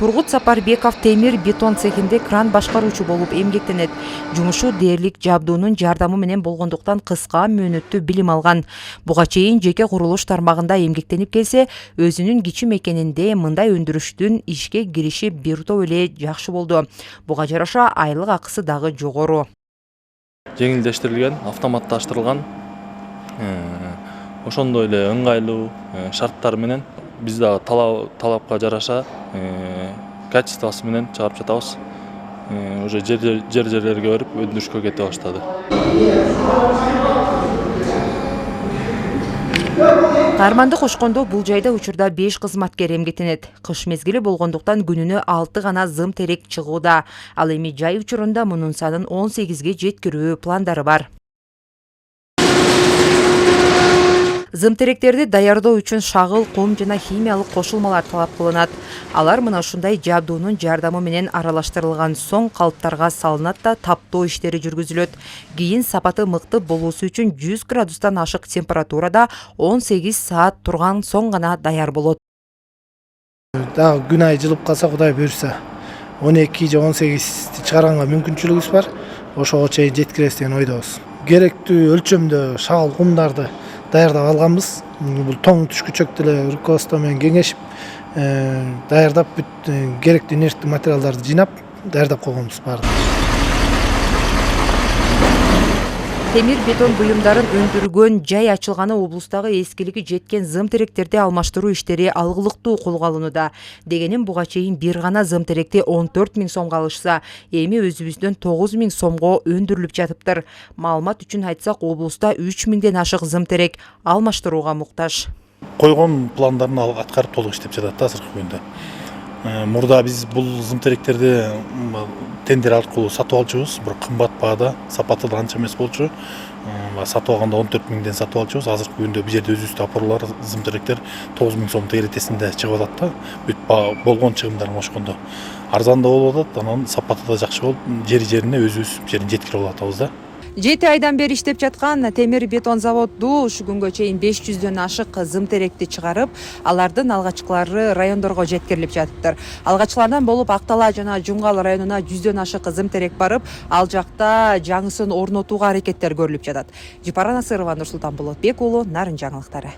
Тургут Сапарбеков темир бетон цехинде кран башкаруучу болуп эмгектенет. Жумушу дээрлик жабдуунун жардамы менен болгондуктан кыска мөөнөттүү билим алган. Буга чейин жеке курулуш тармагында эмгектенип келсе, өзүнүн кичи мекенинде мындай өндүрүштүн ишке кириши бир топ эле жакшы болду. Буга жараша айлык акысы дагы жогору. Жеңилдештирилген, автоматташтырылган, ошондой эле ыңгайлуу шарттар менен биз дагы талапка жараша качествосы менен чыгарып жатабыз. Уже жерлерге барып өндүрүшкө кете баштады. Каарманды кошкондо бул жайда учурда 5 кызматкер эмгектенет. Кыш мезгили болгондуктан күнүнө 6 гана зым терек чыгууда. Ал эми жай учурунда мунун санын 18ге жеткирүү пландары бар. Зымтеректерди даярдоо үчүн шагыл, кум жана химиялык кошулмалар талап кылынат. Алар мына ушундай жабдуунун жардамы менен аралаштырылган соң калыптарга салынат да таптоо иштери жүргүзүлөт. Кийин сапаты мыкты болуусу үчүн 100 градустан ашык температурада 18 саат турган соң гана даяр болот. Дагы күн айы жылып калса, Кудай буйрса, 12 же 18 чыгарганга мүмкүнчүлүгүбүз бар. Ошого чейин жеткиребиз деген ойдобуз. Керектүү өлчөмдө шагыл, кумдарды даярдап алганбыз. Бул тоң түшкүчөктү эле руководство менен кеңешип, даярдап бүт керектүү инерттик материалдарды жыйнап, даярдап койгонбуз баардыгы. Темир бетон буюмдарын өндүргөн жай ачылганы облустагы эскилиги жеткен зымтеректерди алмаштыруу иштери алгылыктуу колго алынууда. Дегенин буга чейин бир гана зымтеректи 14 000 сомго алышса, эми өзүбүздөн 9 000 сомго өндүрүлүп жатыптыр. Маалымат үчүн айтсак, облуста 3 000ден ашык зымтерек алмаштырууга муктаж. Койгон пландарын аткарып толук иштеп жатат азыркы күндө. Мурда биз бул зымтеректерди тендер аркылуу сатып алчубуз, бирок кымбат баада, сапаты да анча эмес болчу. Сатып алганда 14 000ден сатып алчубуз. Азыркы күндө бул жерде өзүбүздүн апарлар зымтеректер 9 000 сом теретесинде чыгып атат да. Бүт болгон чыгымдарын кошкондо арзан да болуп атат, анан сапаты да жакшы болуп, жерине өзүбүз жерин жеткирип алатабыз да. 7 айдан бери иштеп жаткан темир бетон заводу ушу күнгө чейин 500дөн ашык зымтеректи чыгарып, алардын алгачкылары райондорго жеткирилип жатыптыр. Алгачкылардан болуп Ак Талаа жана Жумгал районуна 100дөн ашык зымтерек барып, ал жакта жаңысын орнотууга аракеттер көрүлүп жатат. Жипара Насырова, Нурсултан Болотбек уулу, Нарын жаңылыктары.